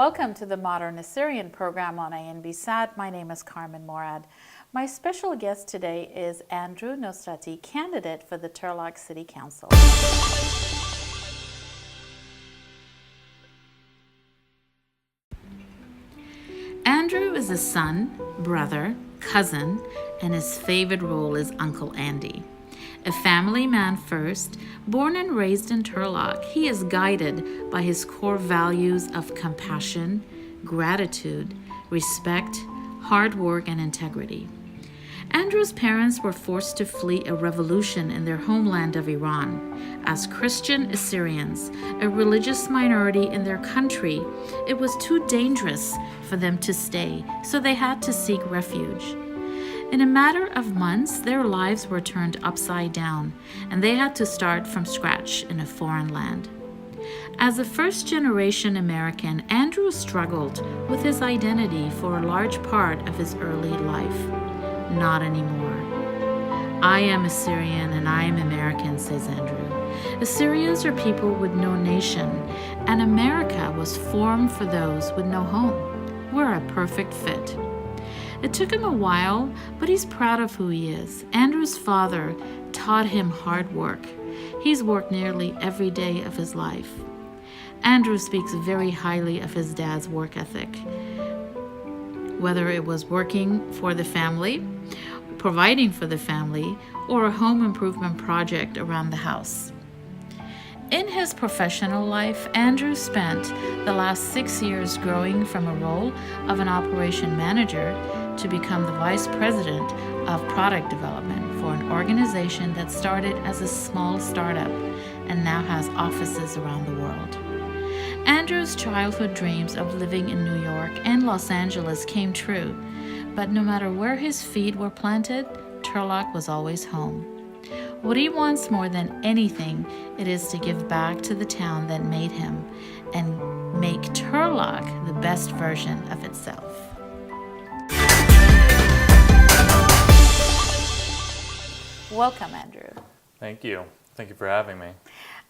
Welcome to the Modern Assyrian program on ANB SAT. My name is Carmen Morad. My special guest today is Andrew Nosrati, candidate for the Turlock City Council. Andrew is a son, brother, cousin, and his favorite role is Uncle Andy. A family man first, born and raised in Turlock, he is guided by his core values of compassion, gratitude, respect, hard work, and integrity. Andrew's parents were forced to flee a revolution in their homeland of Iran. As Christian Assyrians, a religious minority in their country, it was too dangerous for them to stay, so they had to seek refuge. In a matter of months, their lives were turned upside down, and they had to start from scratch in a foreign land. As a first-generation American, Andrew struggled with his identity for a large part of his early life. Not anymore. I am Assyrian and I am American, says Andrew. Assyrians are people with no nation, and America was formed for those with no home. We're a perfect fit. It took him a while, but he's proud of who he is. Andrew's father taught him hard work. He's worked nearly every day of his life. Andrew speaks very highly of his dad's work ethic. Whether it was working for the family, providing for the family, or a home improvement project around the house. In his professional life, Andrew spent the last 6 years growing from a role of an operation manager to become the vice president of product development for an organization that started as a small startup and now has offices around the world. Andrew's childhood dreams of living in New York and Los Angeles came true, but no matter where his feet were planted, Turlock was always home. What he wants more than anything, it is to give back to the town that made him and make Turlock the best version of itself. Welcome, Andrew. Thank you. Thank you for having me.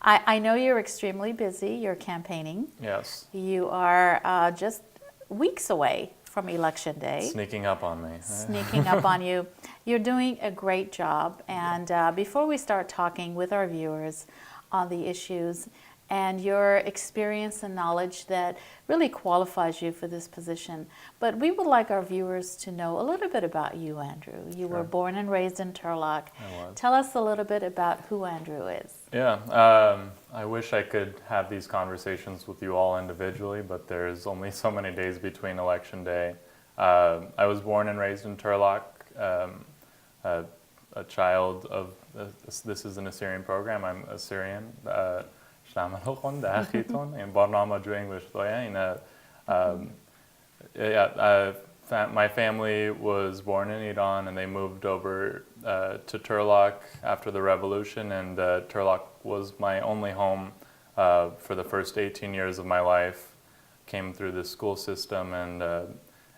I know you're extremely busy. You're campaigning. Yes. You are just weeks away from Election Day. Sneaking up on me. Sneaking up on you. You're doing a great job. And before we start talking with our viewers on the issues and your experience and knowledge that really qualifies you for this position, but we would like our viewers to know a little bit about you, Andrew. You were born and raised in Turlock. I was. Tell us a little bit about who Andrew is. Yeah, I wish I could have these conversations with you all individually, but there's only so many days between Election Day. I was born and raised in Turlock, a child of, this is an Assyrian program, I'm Assyrian. My family was born in Iran and they moved over to Turlock after the revolution, and Turlock was my only home for the first 18 years of my life. Came through the school system, and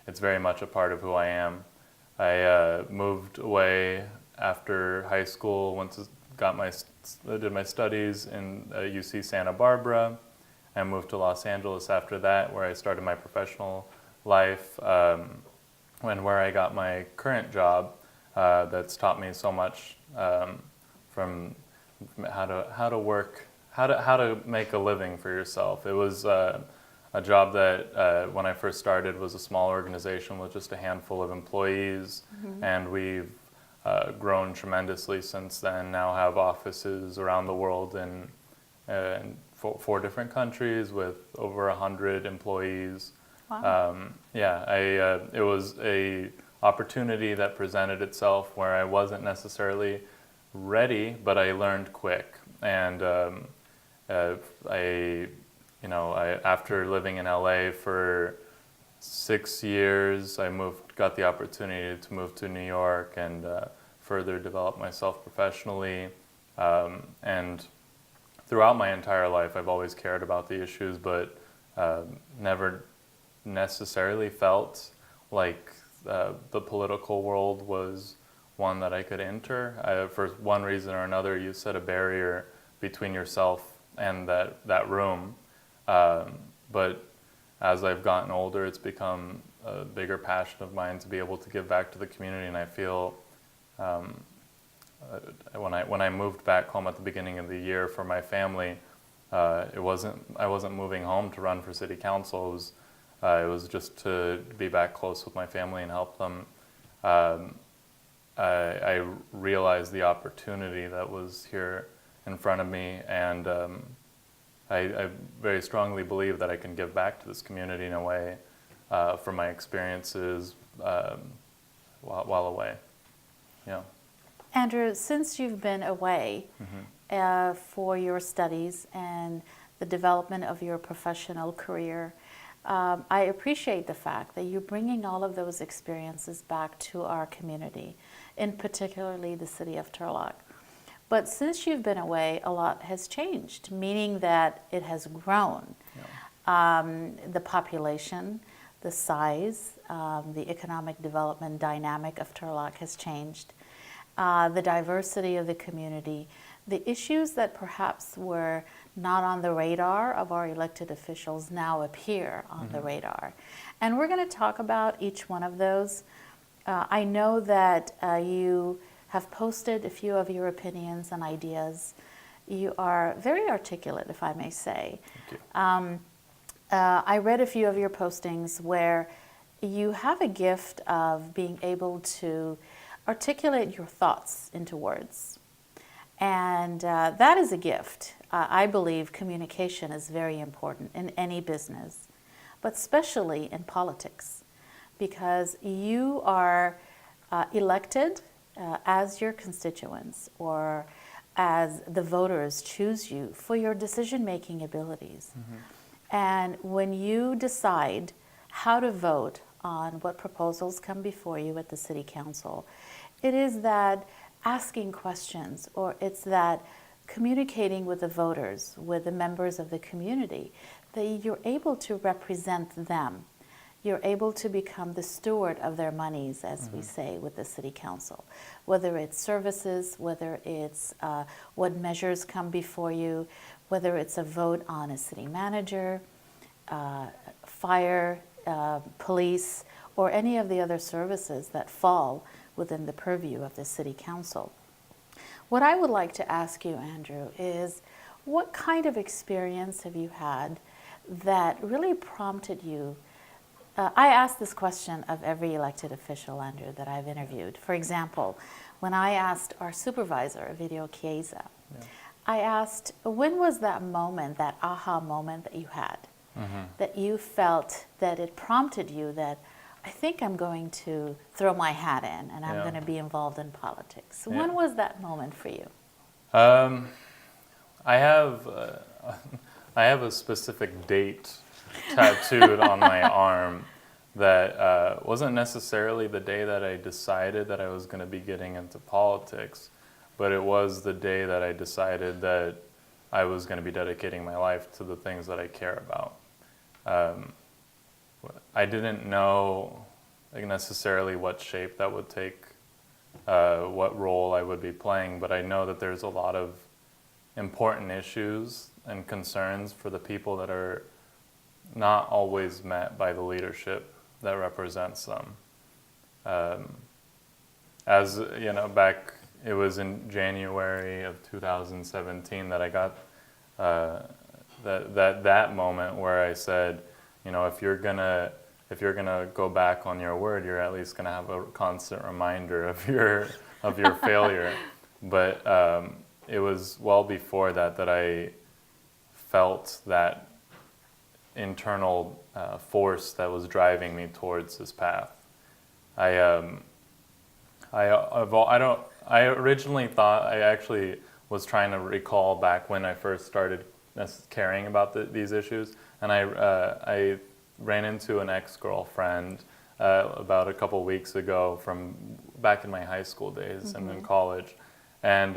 it's very much a part of who I am. I moved away after high school, did my studies in UC Santa Barbara, and moved to Los Angeles after that, where I started my professional life, and where I got my current job that's taught me so much from how to work, how to make a living for yourself. It was a job that when I first started was a small organization with just a handful of employees, and we've grown tremendously since then. Now have offices around the world in 4 different countries with over 100 employees. Wow. It was a opportunity that presented itself where I wasn't necessarily ready, but I learned quick. And after living in LA for 6 years, I got the opportunity to move to New York and further develop myself professionally. And throughout my entire life, I've always cared about the issues, but never necessarily felt like the political world was one that I could enter. For one reason or another, you set a barrier between yourself and that room. But as I've gotten older, it's become a bigger passion of mine to be able to give back to the community. And I feel when I moved back home at the beginning of the year for my family, I wasn't moving home to run for city council. It was just to be back close with my family and help them. I realized the opportunity that was here in front of me, and I very strongly believe that I can give back to this community in a way from my experiences while away. Yeah. Andrew, since you've been away for your studies and the development of your professional career, I appreciate the fact that you're bringing all of those experiences back to our community, in particularly the city of Turlock. But since you've been away, a lot has changed, meaning that it has grown. Yeah. The population, the size, the economic development dynamic of Turlock has changed. The diversity of the community, the issues that perhaps were not on the radar of our elected officials now appear on the radar. And we're going to talk about each one of those. I know that you have posted a few of your opinions and ideas. You are very articulate, if I may say. Thank you. I read a few of your postings where you have a gift of being able to articulate your thoughts into words. And that is a gift. I believe communication is very important in any business, but especially in politics, because you are elected as your constituents or as the voters choose you for your decision-making abilities. And when you decide how to vote on what proposals come before you at the City Council, it is that asking questions, or it's that communicating with the voters, with the members of the community, that you're able to represent them. You're able to become the steward of their monies, as we say, with the City Council. Whether it's services, whether it's what measures come before you, whether it's a vote on a city manager, fire, police, or any of the other services that fall within the purview of the City Council. What I would like to ask you, Andrew, is what kind of experience have you had that really prompted you? I ask this question of every elected official, Andrew, that I've interviewed. For example, when I asked our supervisor, Ovidio Chiesa, I asked, when was that moment, that aha moment that you had, that you felt that it prompted you that I think I'm going to throw my hat in and I'm going to be involved in politics. When was that moment for you? I have a specific date tattooed on my arm that wasn't necessarily the day that I decided that I was going to be getting into politics, but it was the day that I decided that I was going to be dedicating my life to the things that I care about. I didn't know necessarily what shape that would take, what role I would be playing, but I know that there's a lot of important issues and concerns for the people that are not always met by the leadership that represents them. As you know, back, it was in January of 2017 that I got that moment where I said, you know, if you're gonna go back on your word, you're at least gonna have a constant reminder of your failure. But it was well before that I felt that internal force that was driving me towards this path. I originally thought, I actually was trying to recall back when I first started caring about these issues, and I ran into an ex-girlfriend about a couple weeks ago from back in my high school days and in college, and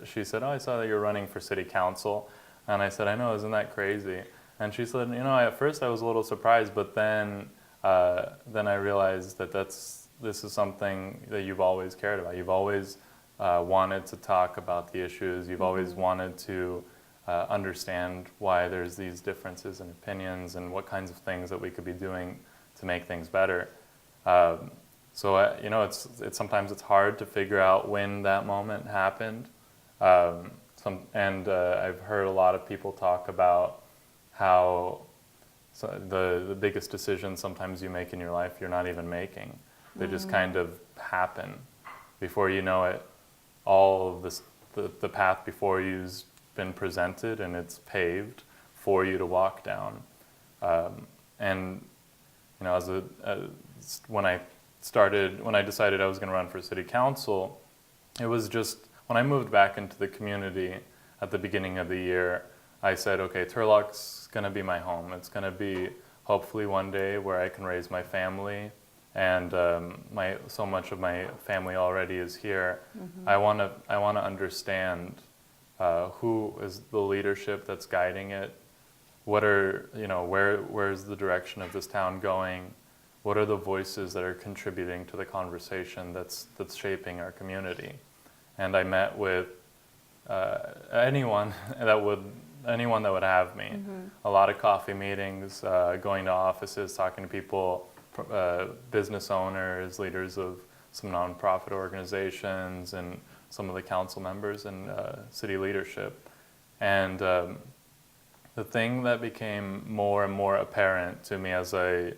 she said, "Oh, I saw that you're running for city council," and I said, "I know, isn't that crazy?" And she said, "You know, at first I was a little surprised, but then I realized that this is something that you've always cared about. You've always wanted to talk about the issues. You've always wanted to understand why there's these differences in opinions and what kinds of things that we could be doing to make things better. It's sometimes it's hard to figure out when that moment happened. I've heard a lot of people talk about how the biggest decisions sometimes you make in your life you're not even making. They just kind of happen. Before you know it, all of this, the path before you's been presented and it's paved for you to walk down. When I decided I was going to run for city council, it was just when I moved back into the community at the beginning of the year, I said, okay, Turlock's going to be my home. It's going to be hopefully one day where I can raise my family, and so much of my family already is here. I want to understand who is the leadership that's guiding it. Where's the direction of this town going? What are the voices that are contributing to the conversation that's shaping our community? And I met with anyone that would have me. A lot of coffee meetings, going to offices, talking to people, business owners, leaders of some nonprofit organizations, and some of the council members and city leadership. And the thing that became more and more apparent to me as I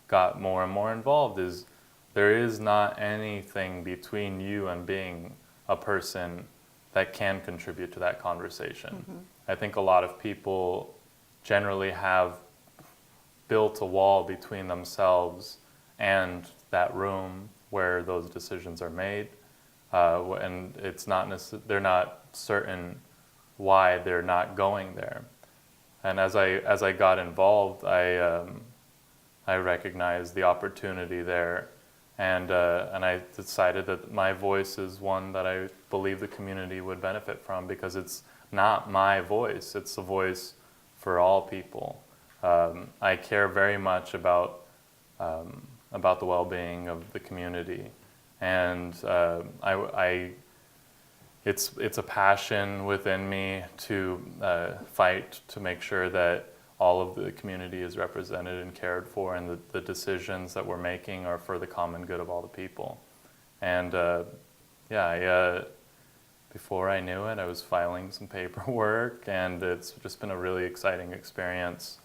got more and more involved is there is not anything between you and being a person that can contribute to that conversation. I think a lot of people generally have built a wall between themselves and that room where those decisions are made, and it's not they're not certain why they're not going there. And as I got involved, I recognized the opportunity there, and I decided that my voice is one that I believe the community would benefit from, because it's not my voice, it's a voice for all people. I care very much about the well-being of the community, and it's a passion within me to fight to make sure that all of the community is represented and cared for, and the decisions that we're making are for the common good of all the people. And before I knew it, I was filing some paperwork, and it's just been a really exciting experience,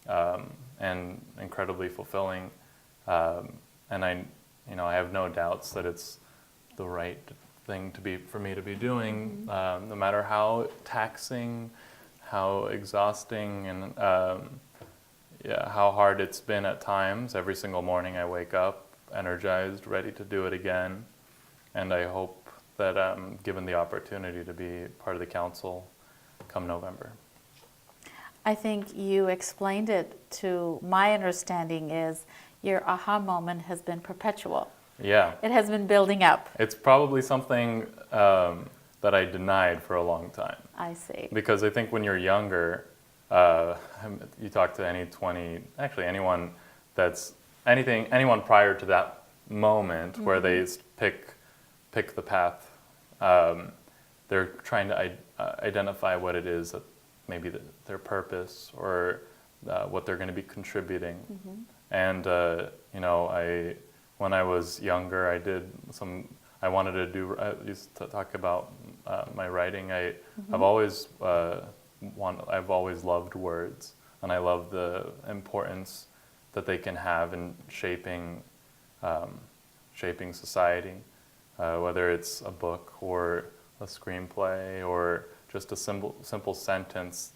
and incredibly fulfilling. And I have no doubts that it's the right thing for me to be doing, no matter how taxing, how exhausting, and how hard it's been at times. Every single morning I wake up energized, ready to do it again, and I hope that I'm given the opportunity to be part of the council come November. I think you explained it. To my understanding is your aha moment has been perpetual. Yeah. It has been building up. It's probably something that I denied for a long time. I see. Because I think when you're younger, you talk to anyone prior to that moment where they pick the path, they're trying to identify what it is that maybe their purpose or what they're going to be contributing. And when I was younger, I used to talk about my writing. I've always loved words, and I love the importance that they can have in shaping society, whether it's a book or a screenplay or just a simple sentence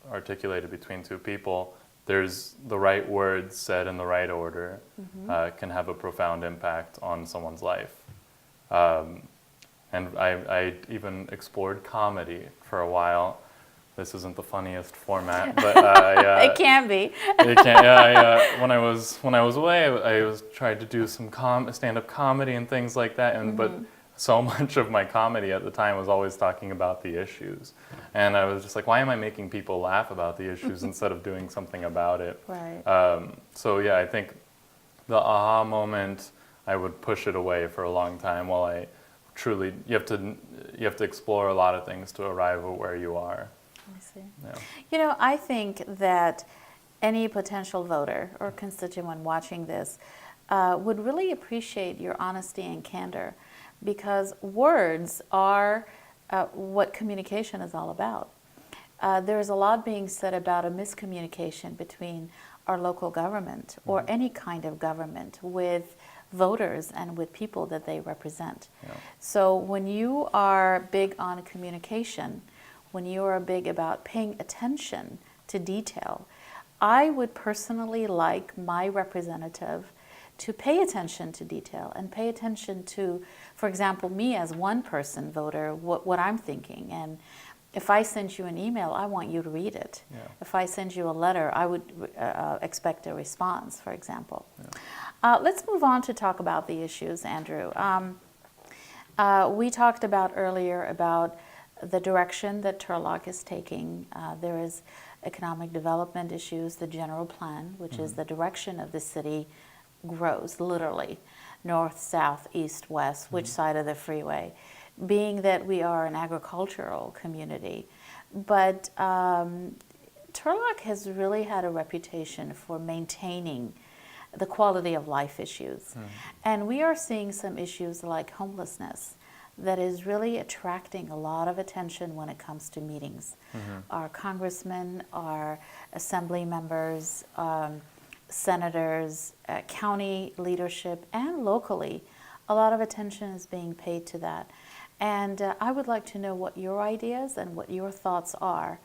articulated between two people. There's the right words said in the right order can have a profound impact on someone's life. And I even explored comedy for a while. This isn't the funniest format, but it can be. It can. Yeah. When I was away, I tried to do some stand-up comedy and things like that. But so much of my comedy at the time was always talking about the issues, and I was just like, why am I making people laugh about the issues instead of doing something about it? Right. I think the aha moment, I would push it away for a long time while you have to explore a lot of things to arrive at where you are. I see. Yeah. You know, I think that any potential voter or constituent watching this would really appreciate your honesty and candor, because words are what communication is all about. There's a lot being said about a miscommunication between our local government or any kind of government with voters and with people that they represent. Yeah. So when you are big on communication, when you are big about paying attention to detail, I would personally like my representative to pay attention to detail and pay attention to, for example, me as one person voter, what I'm thinking. And if I send you an email, I want you to read it. Yeah. If I send you a letter, I would expect a response, for example. Yeah. Let's move on to talk about the issues, Andrew. We talked about earlier about the direction that Turlock is taking. There is economic development issues, the general plan, which is the direction of the city grows, literally, north, south, east, west, which side of the freeway, being that we are an agricultural community. But Turlock has really had a reputation for maintaining the quality of life issues. And we are seeing some issues like homelessness that is really attracting a lot of attention when it comes to meetings. Our congressmen, our assembly members, senators, county leadership, and locally, a lot of attention is being paid to that. And I would like to know what your ideas and what your thoughts are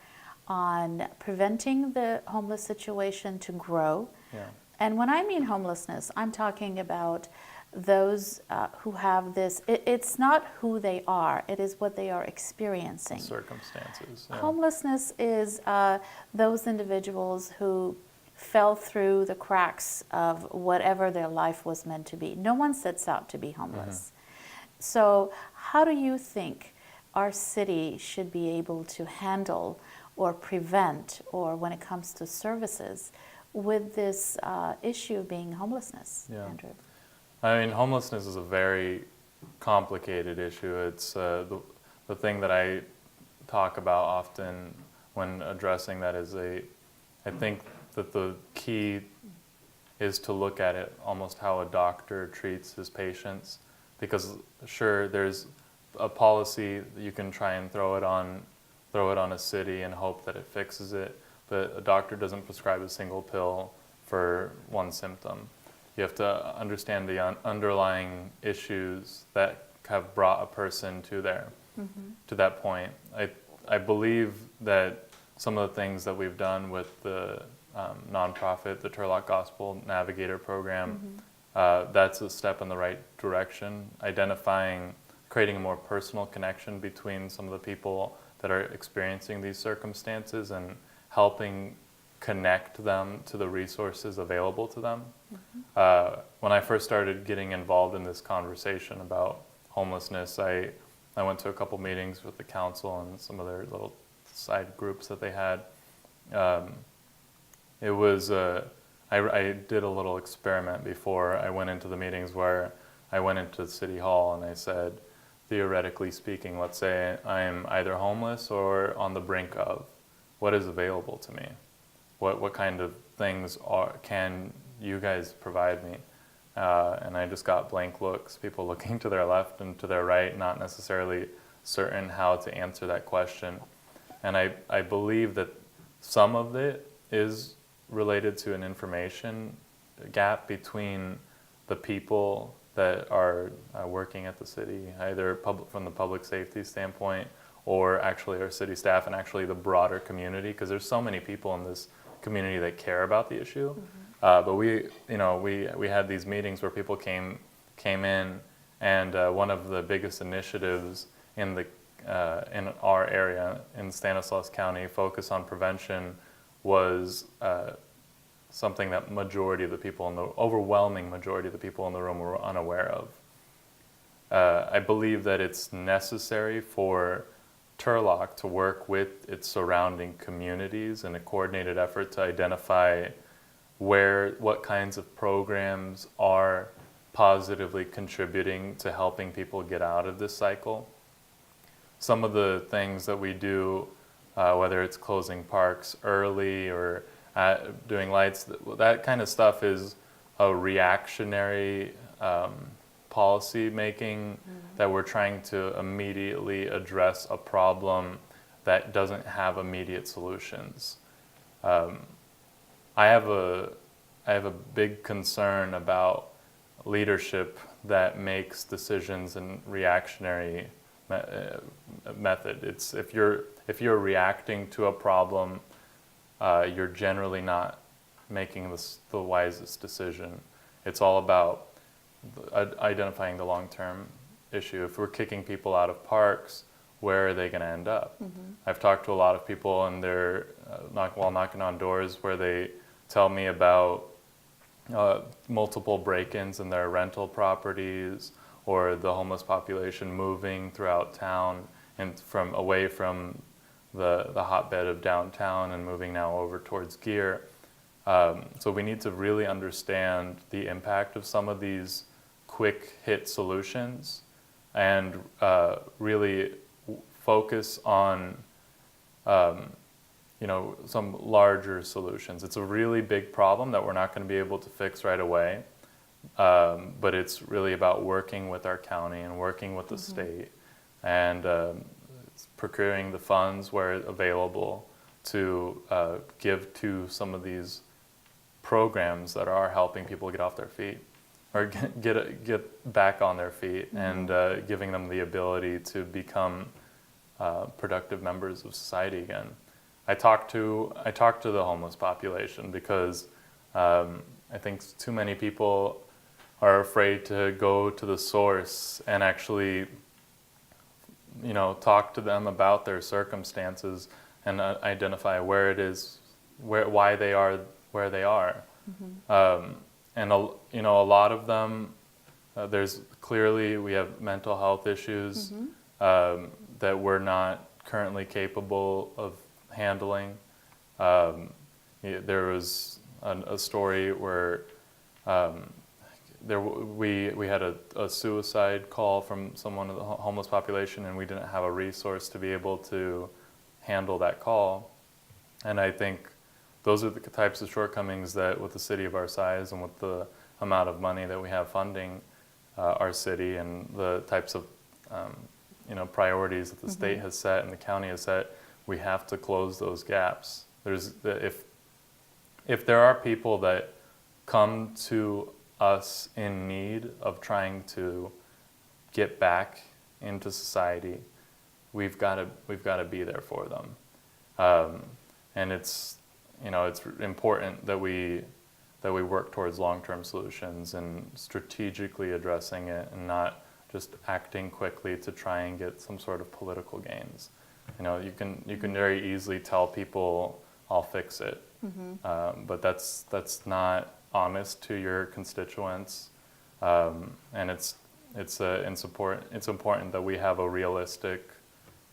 on preventing the homeless situation to grow. Yeah. And when I mean homelessness, I'm talking about those who have this, it's not who they are, it is what they are experiencing. Circumstances. Yeah. Homelessness is those individuals who fell through the cracks of whatever their life was meant to be. No one sets out to be homeless. So how do you think our city should be able to handle or prevent, or when it comes to services, with this issue of being homelessness, Yeah. Andrew? I mean, homelessness is a very complicated issue. It's the thing that I talk about often when addressing that is I think that the key is to look at it almost how a doctor treats his patients, because sure, there's a policy that you can try and throw it on a city and hope that it fixes it, but a doctor doesn't prescribe a single pill for one symptom. You have to understand the underlying issues that have brought a person to that point. I believe that some of the things that we've done with the nonprofit, the Turlock Gospel Navigator Program, that's a step in the right direction, creating a more personal connection between some of the people that are experiencing these circumstances and helping connect them to the resources available to them. When I first started getting involved in this conversation about homelessness, I went to a couple meetings with the council and some of their little side groups that they had. I did a little experiment before I went into the meetings where I went into City Hall and I said, theoretically speaking, let's say I am either homeless or on the brink of, what is available to me? What kind of things can you guys provide me? And I just got blank looks, people looking to their left and to their right, not necessarily certain how to answer that question. And I believe that some of it is related to an information gap between the people that are working at the city, either from the public safety standpoint or actually our city staff and actually the broader community, because there's so many people in this community that care about the issue. But we had these meetings where people came in, and one of the biggest initiatives in our area in Stanislaus County, focus on prevention, was something that overwhelming majority of the people in the room were unaware of. I believe that it's necessary for Turlock to work with its surrounding communities in a coordinated effort to identify what kinds of programs are positively contributing to helping people get out of this cycle. Some of the things that we do whether it's closing parks early or doing lights. That kind of stuff is a reactionary policy making that we're trying to immediately address a problem that doesn't have immediate solutions. I have a big concern about leadership that makes decisions in reactionary method. It's if you're reacting to a problem, you're generally not making the wisest decision. It's all about identifying the long-term issue. If we're kicking people out of parks, where are they going to end up? I've talked to a lot of people, and they're while knocking on doors, where they tell me about multiple break-ins in their rental properties, or the homeless population moving throughout town and away from the hotbed of downtown and moving now over towards Gear. So we need to really understand the impact of some of these quick hit solutions and really focus on some larger solutions. It's a really big problem that we're not going to be able to fix right away, but it's really about working with our county and working with the state and procuring the funds where available to give to some of these programs that are helping people get off their feet or get back on their feet and giving them the ability to become productive members of society again. I talked to the homeless population because I think too many people are afraid to go to the source and actually, talk to them about their circumstances and identify where it is, why they are where they are. And a lot of them, we have mental health issues that we're not currently capable of handling. There was a story where we had a suicide call from someone in the homeless population, and we didn't have a resource to be able to handle that call. And I think those are the types of shortcomings that with a city of our size and with the amount of money that we have funding our city and the types of priorities that the state has set and the county has set, we have to close those gaps. If there are people that come to us in need of trying to get back into society, we've got to be there for them. And it's important that we work towards long-term solutions and strategically addressing it and not just acting quickly to try and get some sort of political gains. You can very easily tell people, I'll fix it, but that's not honest to your constituents, and it's important that we have a realistic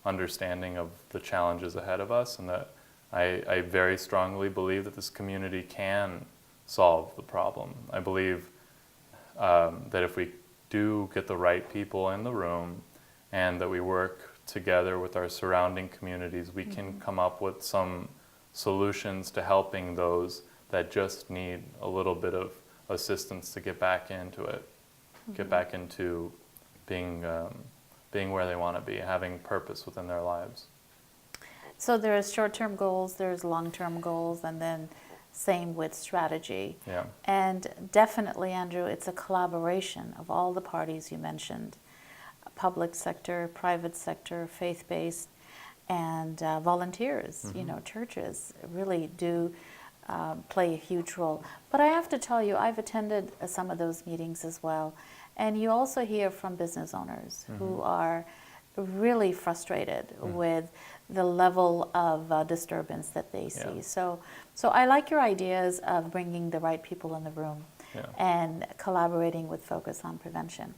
understanding of the challenges ahead of us, and that I very strongly believe that this community can solve the problem. I believe that if we do get the right people in the room and that we work together with our surrounding communities, we can come up with some solutions to helping those that just need a little bit of assistance to get back into it, get back into being where they want to be, having purpose within their lives. So there's short-term goals, there's long-term goals, and then same with strategy. Yeah. And definitely, Andrew, it's a collaboration of all the parties you mentioned, public sector, private sector, faith-based, and volunteers, churches really do play a huge role. But I have to tell you, I've attended some of those meetings as well, and you also hear from business owners who are really frustrated with the level of disturbance that they see. Yeah. So I like your ideas of bringing the right people in the room and collaborating with focus on prevention.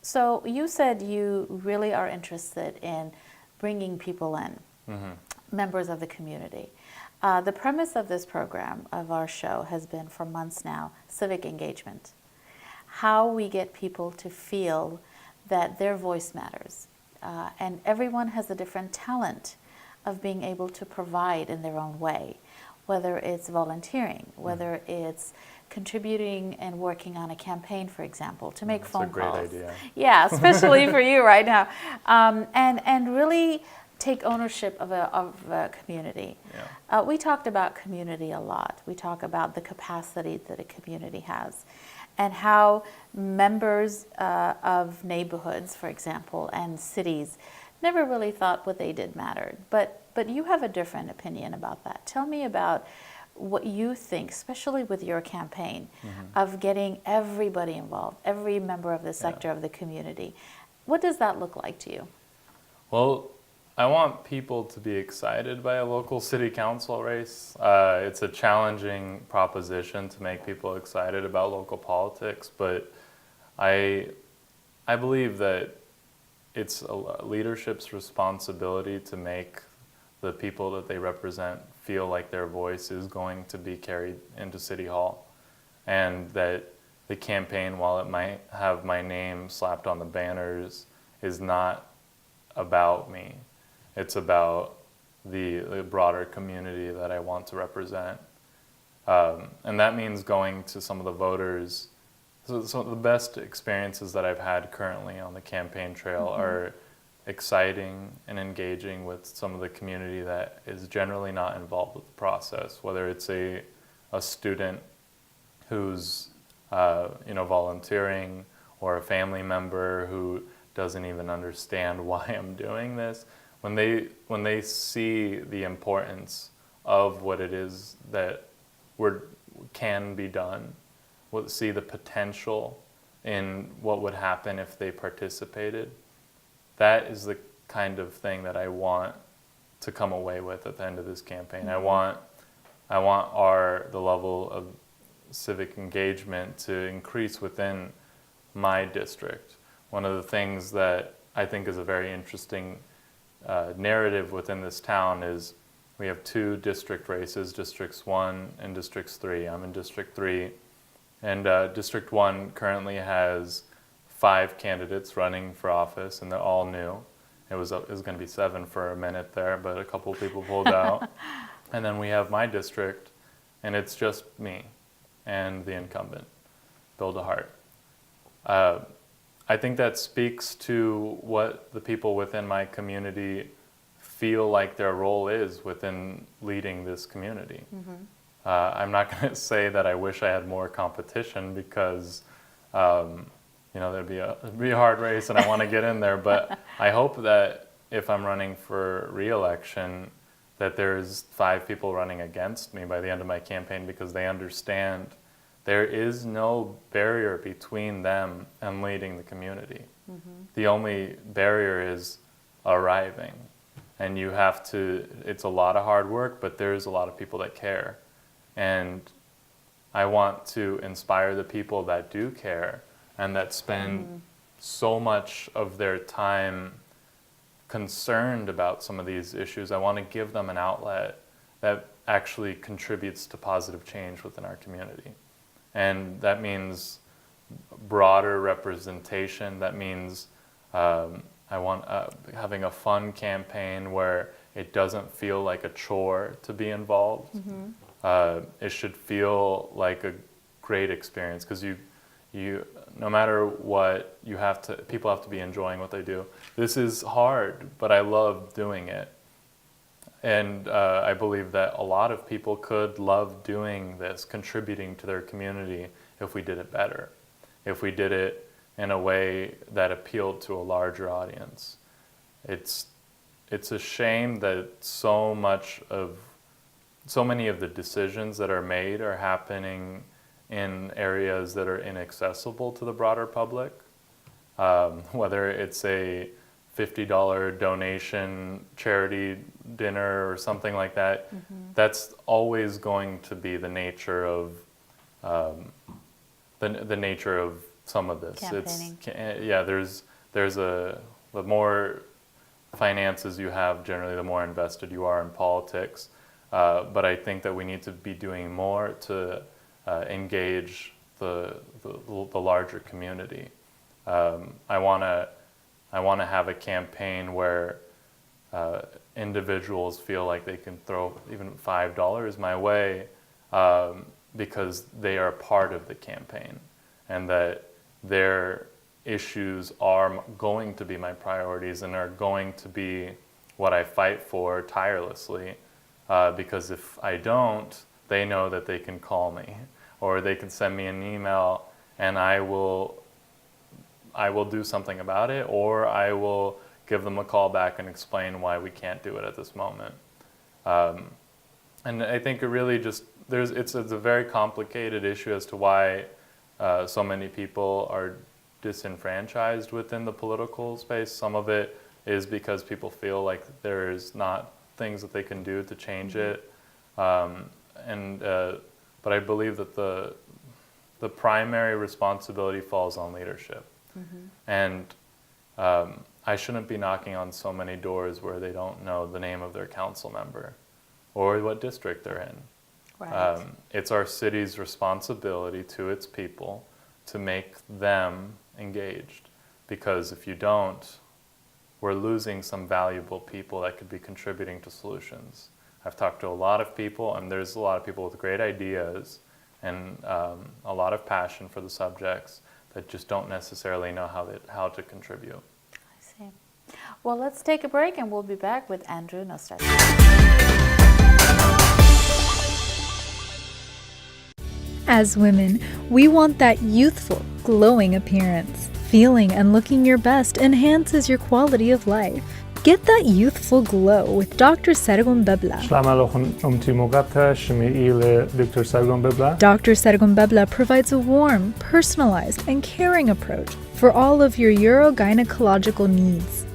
So you said you really are interested in bringing people in, members of the community. The premise of this program, of our show, has been for months now, civic engagement. How we get people to feel that their voice matters. And everyone has a different talent of being able to provide in their own way, whether it's volunteering, whether it's contributing and working on a campaign, for example, to make phone calls. That's a great idea. Yeah, especially for you right now. And really take ownership of a community. Yeah. We talked about community a lot. We talk about the capacity that a community has and how members of neighborhoods, for example, and cities never really thought what they did mattered. But you have a different opinion about that. Tell me about what you think, especially with your campaign, of getting everybody involved, every member of the sector of the community. What does that look like to you? Well, I want people to be excited by a local city council race. It's a challenging proposition to make people excited about local politics, but I believe that it's a leadership's responsibility to make the people that they represent feel like their voice is going to be carried into City Hall, and that the campaign, while it might have my name slapped on the banners, is not about me. It's about the broader community that I want to represent. And that means going to some of the voters. So the best experiences that I've had currently on the campaign trail are exciting and engaging with some of the community that is generally not involved with the process, whether it's a student who's volunteering, or a family member who doesn't even understand why I'm doing this. When they see the importance of what it is that can be done, see the potential in what would happen if they participated, that is the kind of thing that I want to come away with at the end of this campaign. I want the level of civic engagement to increase within my district. One of the things that I think is a very interesting narrative within this town is we have 2 district races, Districts 1 and Districts 3. I'm in District 3, and District 1 currently has 5 candidates running for office, and they're all new. It was going to be 7 for a minute there, but a couple of people pulled out. And then we have my district, and it's just me and the incumbent, Bill DeHart. I think that speaks to what the people within my community feel like their role is within leading this community. I'm not going to say that I wish I had more competition, because it'd be a hard race and I want to get in there, but I hope that if I'm running for re-election, that there's 5 people running against me by the end of my campaign, because they understand there is no barrier between them and leading the community. The only barrier is arriving, and you have to, it's a lot of hard work, but there's a lot of people that care. And I want to inspire the people that do care and that spend so much of their time concerned about some of these issues. I want to give them an outlet that actually contributes to positive change within our community. And that means broader representation. That means I want having a fun campaign where it doesn't feel like a chore to be involved. It should feel like a great experience, because you no matter what, people have to be enjoying what they do. This is hard, but I love doing it. And I believe that a lot of people could love doing this, contributing to their community, if we did it better, if we did it in a way that appealed to a larger audience. It's a shame that so many of the decisions that are made are happening in areas that are inaccessible to the broader public, whether it's a $50 donation charity dinner or something like that. That's always going to be the nature of the nature of some of this. Campaigning. The more finances you have, generally the more invested you are in politics. But I think that we need to be doing more to engage the larger community. I want to have a campaign where individuals feel like they can throw even $5 my way because they are part of the campaign, and that their issues are going to be my priorities and are going to be what I fight for tirelessly, because if I don't, they know that they can call me or they can send me an email, and I will do something about it, or I will give them a call back and explain why we can't do it at this moment. And I think it really just, it's a very complicated issue as to why so many people are disenfranchised within the political space. Some of it is because people feel like there's not things that they can do to change it. But I believe that the primary responsibility falls on leadership. And I shouldn't be knocking on so many doors where they don't know the name of their council member or what district they're in. Right. It's our city's responsibility to its people to make them engaged, because if you don't, we're losing some valuable people that could be contributing to solutions. I've talked to a lot of people, and there's a lot of people with great ideas and a lot of passion for the subjects that just don't necessarily know how to contribute. I see. Well, let's take a break and we'll be back with Andrew Nosrati. As women, we want that youthful, glowing appearance. Feeling and looking your best enhances your quality of life. Get that youthful glow with Dr. Sargon Bebla. Dr. Sargon Bebla provides a warm, personalized, and caring approach for all of your urogynecological needs.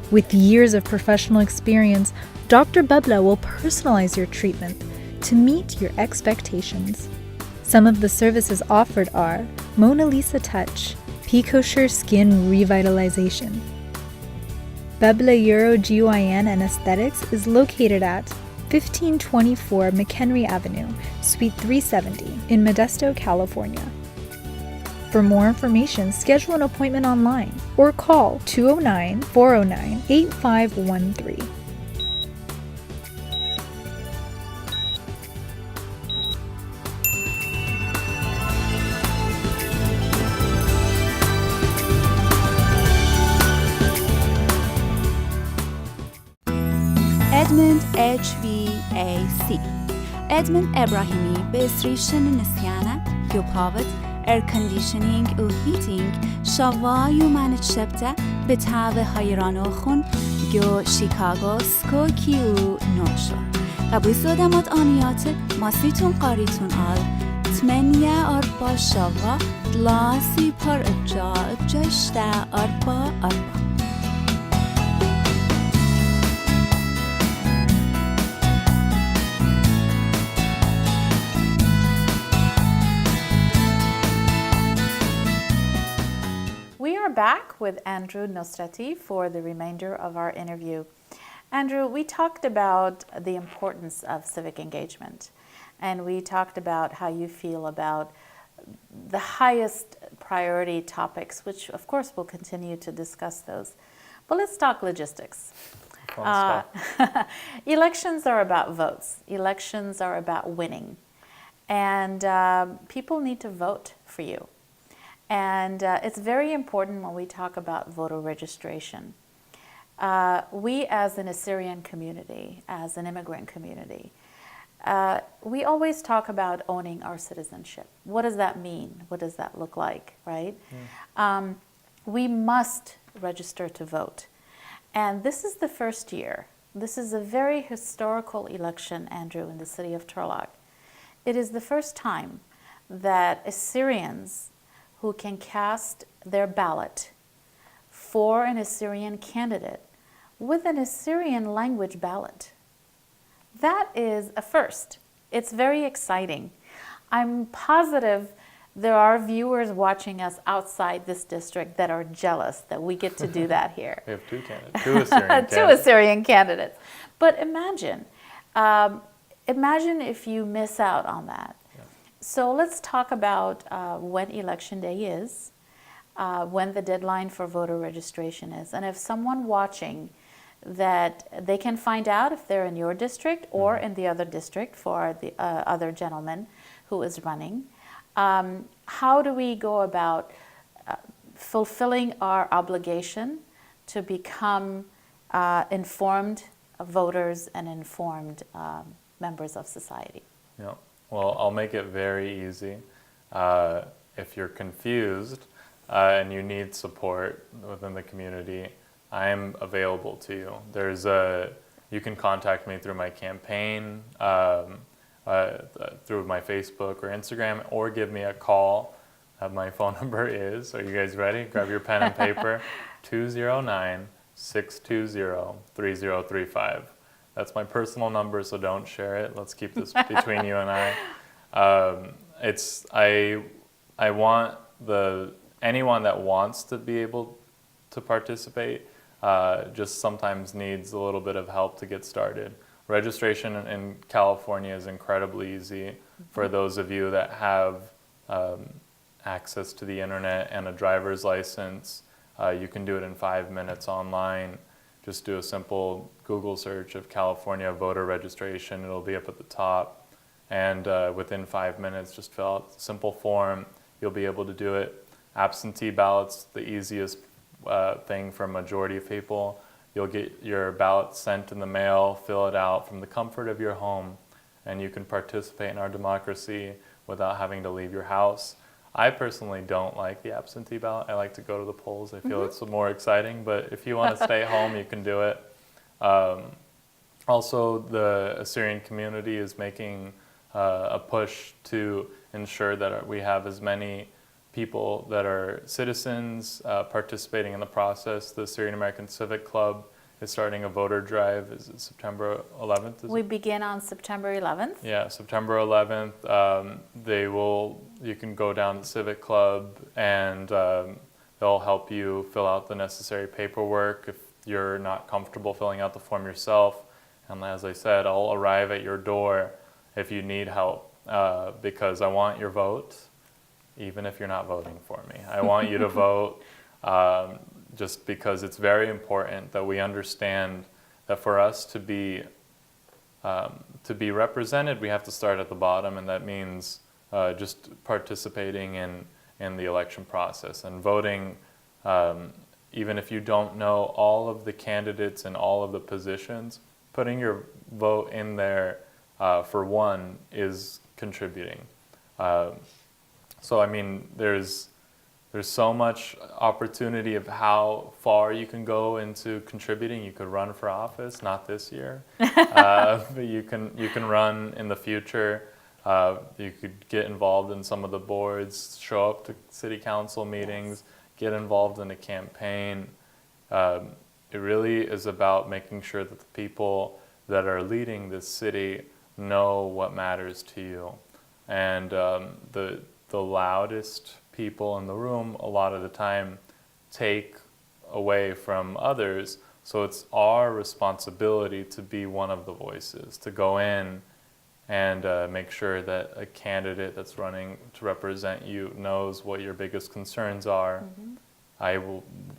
With years of professional experience, Dr. Bebla will personalize your treatment to meet your expectations. Some of the services offered are Mona Lisa Touch, PicoSure Skin Revitalization. Bebla Uro-GYN and Aesthetics is located at 1524 McHenry Avenue, Suite 370 in Modesto, California. For more information, schedule an appointment online or call 209-409-8513. Edmund HVAC Edmund Ebrahimi به استریشن نسیانه گوپاوت ایر کندیشنینگ و هیتینگ شوای و منت شبته به تاوه هایرانو خون گو شیکاگو سکوکی و نوشو قبوی سودمات آنیات ماسیتون قاریتون آل تمنیه آربا شوا دلاسی پر اجاشته آربا We are back with Andrew Nosrati for the remainder of our interview. Andrew, we talked about the importance of civic engagement, and we talked about how you feel about the highest priority topics, which of course we'll continue to discuss those. But let's talk logistics. Elections are about votes. Elections are about winning. And people need to vote for you. And it's very important when we talk about voter registration. We as an Assyrian community, as an immigrant community, we always talk about owning our citizenship. What does that mean? What does that look like, right? We must register to vote. And this is the first year. This is a very historical election, Andrew, in the city of Turlock. It is the first time that Assyrians who can cast their ballot for an Assyrian candidate with an Assyrian language ballot. That is a first. It's very exciting. I'm positive there are viewers watching us outside this district that are jealous that we get to do that here. We have two candidates, two Assyrian candidates. Two Assyrian candidates. But imagine if you miss out on that. So let's talk about when Election Day is, when the deadline for voter registration is. And if someone watching that they can find out if they're in your district or in the other district for the other gentleman who is running. How do we go about fulfilling our obligation to become informed voters and informed members of society? Yeah. Well, I'll make it very easy. If you're confused and you need support within the community, I am available to you. You can contact me through my campaign, through my Facebook or Instagram, or give me a call. My phone number is, are you guys ready? Grab your pen and paper, 209-620-3035. That's my personal number, so don't share it. Let's keep this between you and I. I want anyone that wants to be able to participate just sometimes needs a little bit of help to get started. Registration in California is incredibly easy for those of you that have access to the internet and a driver's license. You can do it in 5 minutes online. Just do a simple Google search of California voter registration. It'll be up at the top. And within 5 minutes, just fill out a simple form. You'll be able to do it. Absentee ballots, the easiest thing for a majority of people. You'll get your ballot sent in the mail, fill it out from the comfort of your home, and you can participate in our democracy without having to leave your house. I personally don't like the absentee ballot. I like to go to the polls. I feel it's more exciting, but if you want to stay home, you can do it. Also, the Assyrian community is making a push to ensure that we have as many people that are citizens participating in the process. The Syrian American Civic Club is starting a voter drive. Is it September 11th? We begin on September 11th. Yeah, September 11th. You can go down to the Civic Club and they'll help you fill out the necessary paperwork if you're not comfortable filling out the form yourself. And as I said, I'll arrive at your door if you need help because I want your vote. Even if you're not voting for me. I want you to vote just because it's very important that we understand that for us to be represented, we have to start at the bottom, and that means just participating in the election process and voting, even if you don't know all of the candidates and all of the positions, putting your vote in there for one is contributing. So I mean, there's so much opportunity of how far you can go into contributing. You could run for office, not this year, but you can run in the future. You could get involved in some of the boards, show up to city council meetings, get involved in a campaign. It really is about making sure that the people that are leading this city know what matters to you, and the loudest people in the room a lot of the time take away from others. So it's our responsibility to be one of the voices, to go in and make sure that a candidate that's running to represent you knows what your biggest concerns are.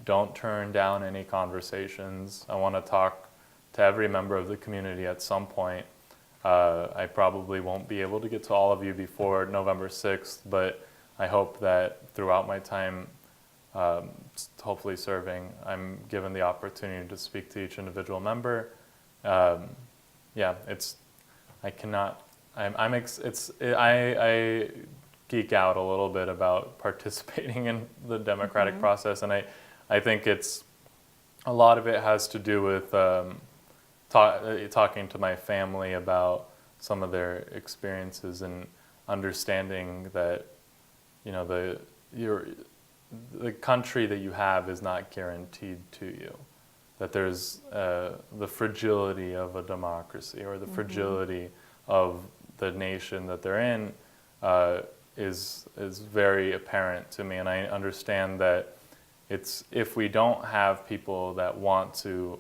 Don't turn down any conversations. I want to talk to every member of the community at some point. I probably won't be able to get to all of you before November 6th, but I hope that throughout my time, hopefully serving, I'm given the opportunity to speak to each individual member. I geek out a little bit about participating in the democratic process, and I think a lot of it has to do with talking to my family about some of their experiences and understanding that, you know, the country that you have is not guaranteed to you. That there's the fragility of a democracy or the fragility of the nation that they're in is very apparent to me, and I understand that if we don't have people that want to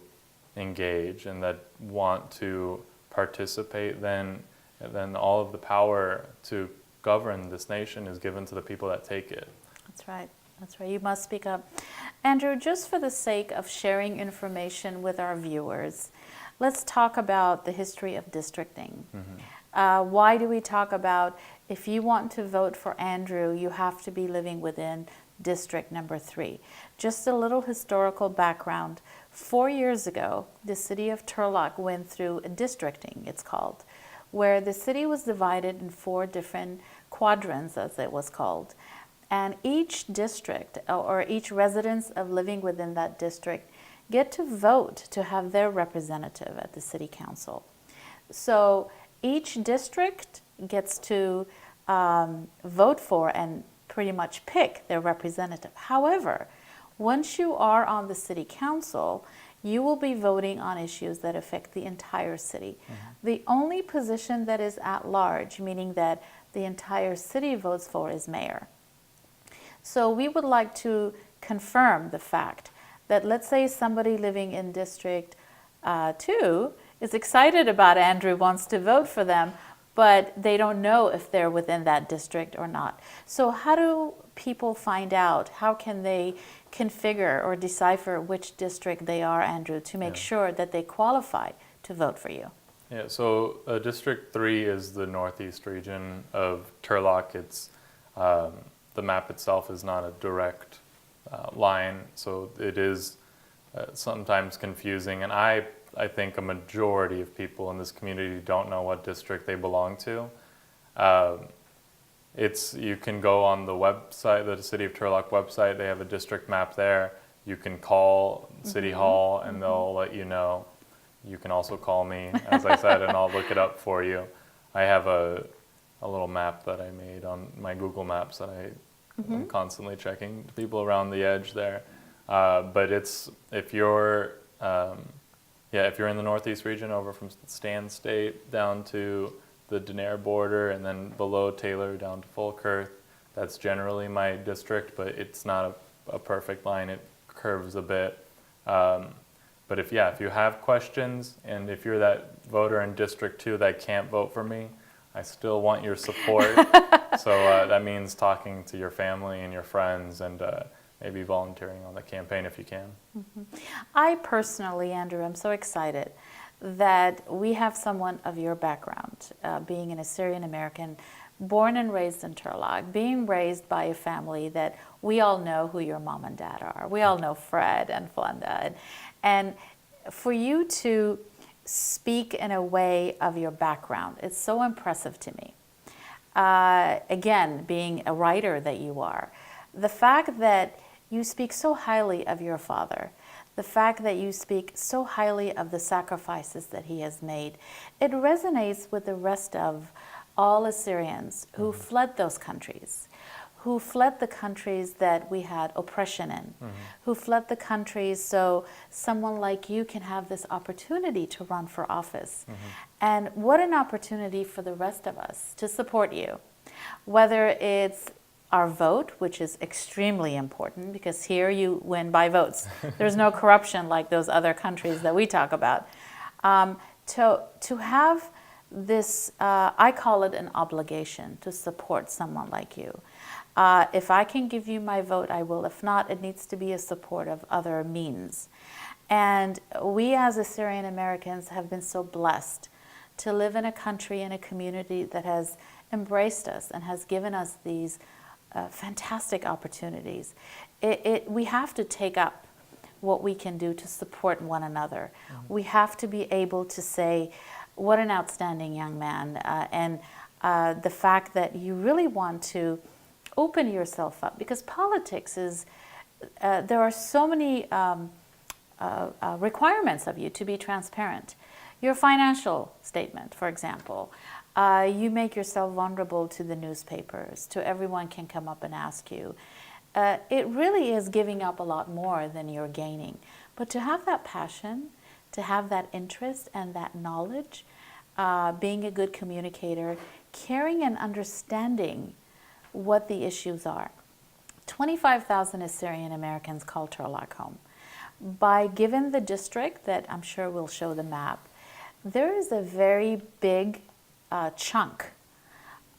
engage and that want to participate, then all of the power to govern this nation is given to the people that take it. That's right. That's right. You must speak up. Andrew, just for the sake of sharing information with our viewers, let's talk about the history of districting. Why do we talk about if you want to vote for Andrew, you have to be living within district number 3? Just a little historical background. 4 years ago, the city of Turlock went through a districting, it's called, where the city was divided in 4 different quadrants, as it was called. And each district or each residents of living within that district get to vote to have their representative at the city council. So each district gets to vote for and pretty much pick their representative. However, once you are on the city council, you will be voting on issues that affect the entire city. The only position that is at large, meaning that the entire city votes for, is mayor. So we would like to confirm the fact that, let's say somebody living in District 2 is excited about Andrew, wants to vote for them, but they don't know if they're within that district or not. So how do people find out? How can they configure or decipher which district they are, Andrew, to make sure that they qualify to vote for you? Yeah, so District 3 is the northeast region of Turlock. It's the map itself is not a direct line, so it is sometimes confusing. And I think a majority of people in this community don't know what district they belong to. You can go on the website, the City of Turlock website. They have a district map there. You can call City Hall and they'll let you know. You can also call me, as I said, and I'll look it up for you. I have a little map that I made on my Google Maps that I'm constantly checking people around the edge there. But if you're in the northeast region, over from Stan State down to the Denair border, and then below Taylor down to Falkirk, that's generally my district, but it's not a perfect line. It curves a bit. But if you have questions, and if you're that voter in District 2 that can't vote for me, I still want your support. So that means talking to your family and your friends, and maybe volunteering on the campaign if you can. I personally, Andrew, am so excited that we have someone of your background, being an Assyrian American, born and raised in Turlock, being raised by a family that we all know who your mom and dad are. We all know Fred and Flenda. And for you to speak in a way of your background, it's so impressive to me. Again, being a writer that you are, the fact that you speak so highly of your father, the fact that you speak so highly of the sacrifices that he has made, it resonates with the rest of all Assyrians who fled those countries, who fled the countries that we had oppression in, who fled the countries so someone like you can have this opportunity to run for office. And what an opportunity for the rest of us to support you, whether it's our vote, which is extremely important because here you win by votes. There's no corruption like those other countries that we talk about. To have this, I call it an obligation to support someone like you. If I can give you my vote, I will. If not, it needs to be a support of other means. And we as Assyrian Americans have been so blessed to live in a country and a community that has embraced us and has given us these fantastic opportunities. We have to take up what we can do to support one another. We have to be able to say, what an outstanding young man, and the fact that you really want to open yourself up, because politics is, there are so many requirements of you to be transparent. Your financial statement, for example, you make yourself vulnerable to the newspapers, to everyone can come up and ask you. It really is giving up a lot more than you're gaining. But to have that passion, to have that interest and that knowledge, being a good communicator, caring and understanding what the issues are. 25,000 Assyrian Americans call Turlock home. By given the district that I'm sure we'll show the map, there is a very big chunk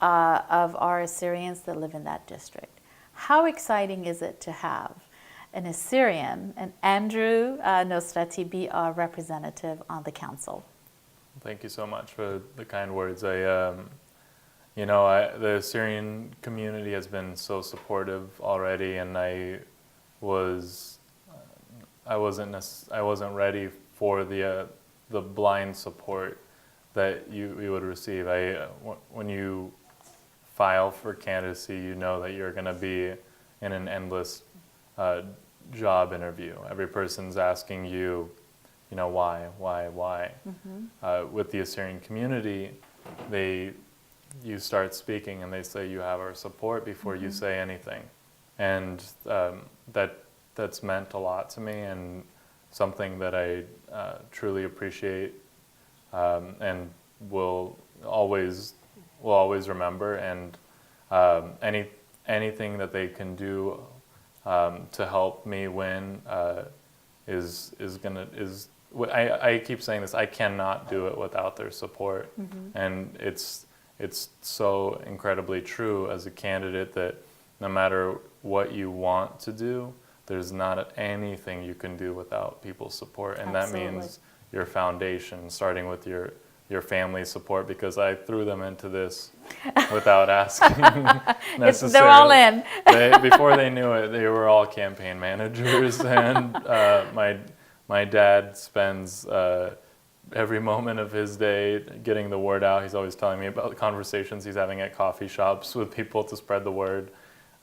of our Assyrians that live in that district. How exciting is it to have an Assyrian, and Andrew Nosrati, be our representative on the council? Thank you so much for the kind words. The Assyrian community has been so supportive already, and I wasn't ready for the blind support that you would receive. When you file for candidacy, you know that you're going to be in an endless job interview. Every person's asking you, why? With the Assyrian community, you start speaking and they say you have our support before you say anything, and that's meant a lot to me, and something that I truly appreciate, and will always remember. And anything that they can do to help me win I keep saying this, I cannot do it without their support. And it's so incredibly true as a candidate that no matter what you want to do, there's not anything you can do without people's support. And Absolutely. That means your foundation, starting with your family's support, because I threw them into this without asking necessarily. They're all in. Before they knew it, they were all campaign managers, and my dad spends every moment of his day getting the word out. He's always telling me about the conversations he's having at coffee shops with people to spread the word.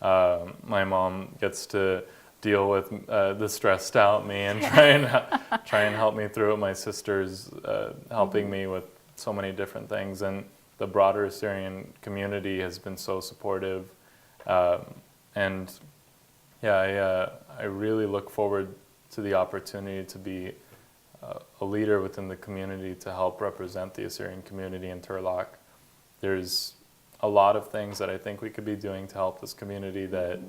My mom gets to deal with the stressed out me and try and help me through it. My sister's helping me with so many different things, and the broader Assyrian community has been so supportive. I really look forward to the opportunity to be a leader within the community to help represent the Assyrian community in Turlock. There's a lot of things that I think we could be doing to help this community that,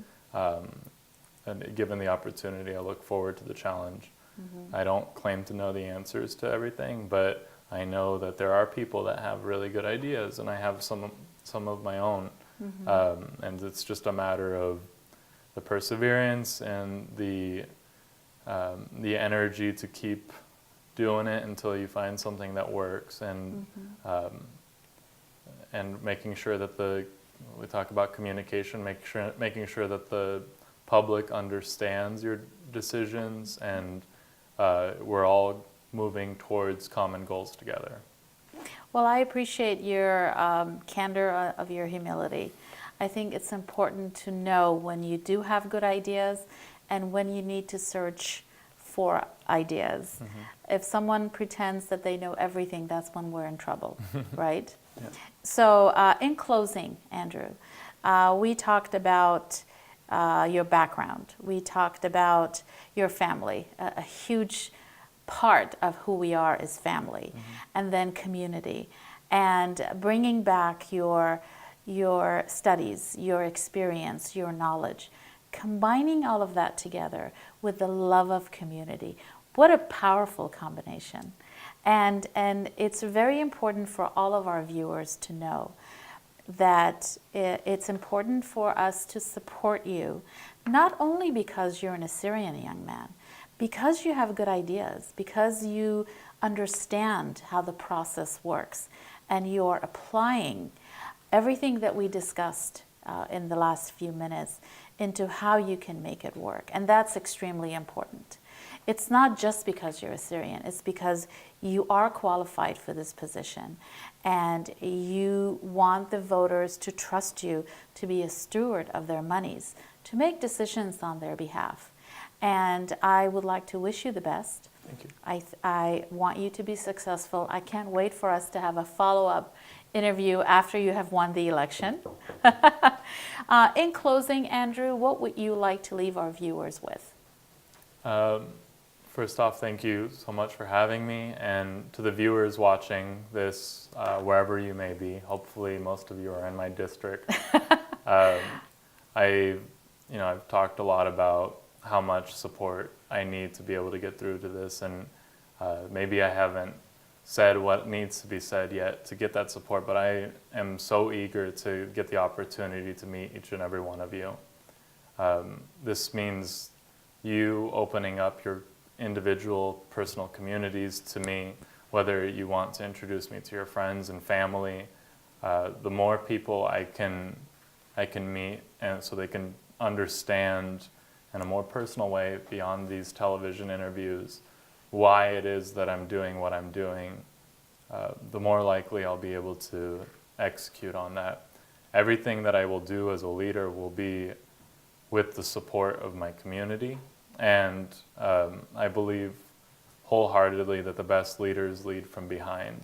and given the opportunity, I look forward to the challenge. I don't claim to know the answers to everything, but I know that there are people that have really good ideas, and I have some of my own. And it's just a matter of the perseverance and the energy to keep doing it until you find something that works, and making sure that we talk about communication, making sure that the public understands your decisions, and we're all moving towards common goals together. Well, I appreciate your candor of your humility. I think it's important to know when you do have good ideas and when you need to search for ideas. If someone pretends that they know everything, that's when we're in trouble, right? Yeah. So in closing, Andrew, we talked about your background. We talked about your family. A huge part of who we are is family, and then community, and bringing back your studies, your experience, your knowledge, combining all of that together with the love of community. What a powerful combination. And it's very important for all of our viewers to know that it's important for us to support you, not only because you're an Assyrian young man, because you have good ideas, because you understand how the process works, and you're applying everything that we discussed in the last few minutes into how you can make it work. And that's extremely important. It's not just because you're Assyrian, it's because you are qualified for this position, and you want the voters to trust you to be a steward of their monies, to make decisions on their behalf. And I would like to wish you the best. Thank you. I want you to be successful. I can't wait for us to have a follow-up interview after you have won the election. In closing, Andrew, what would you like to leave our viewers with? First off, thank you so much for having me, and to the viewers watching this, wherever you may be, hopefully most of you are in my district. I've talked a lot about how much support I need to be able to get through to this, and maybe I haven't said what needs to be said yet to get that support, but I am so eager to get the opportunity to meet each and every one of you. This means you opening up your individual personal communities to me, whether you want to introduce me to your friends and family. The more people I can meet, and so they can understand in a more personal way beyond these television interviews why it is that I'm doing what I'm doing, the more likely I'll be able to execute on that. Everything that I will do as a leader will be with the support of my community, and I believe wholeheartedly that the best leaders lead from behind.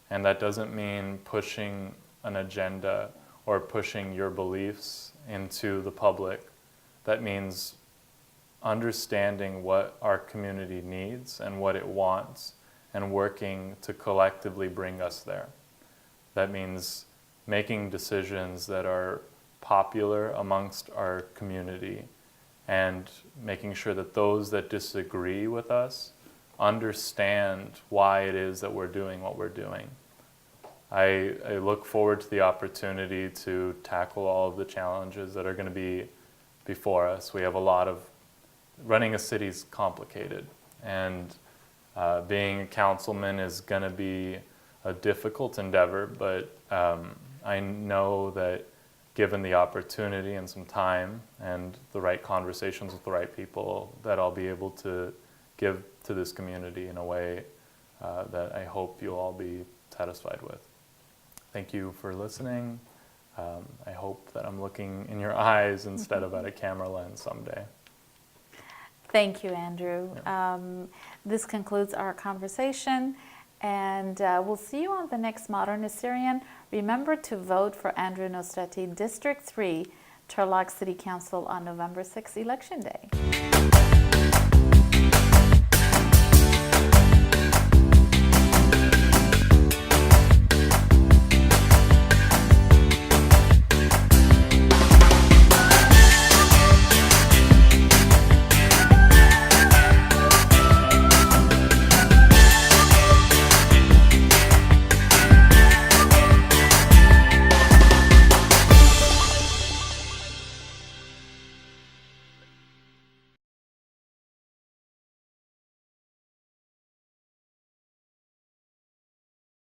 And that doesn't mean pushing an agenda or pushing your beliefs into the public. That means understanding what our community needs and what it wants and working to collectively bring us there. That means making decisions that are popular amongst our community and making sure that those that disagree with us understand why it is that we're doing what we're doing. I look forward to the opportunity to tackle all of the challenges that are going to be before us. We have a lot of, running a city is complicated, and being a councilman is going to be a difficult endeavor, but I know that given the opportunity and some time and the right conversations with the right people, that I'll be able to give to this community in a way that I hope you'll all be satisfied with. Thank you for listening. I hope that I'm looking in your eyes instead of at a camera lens someday. Thank you, Andrew. This concludes our conversation, and we'll see you on the next Modern Assyrian. Remember to vote for Andrew Nosrati, District 3, Turlock City Council on November 6th, Election Day.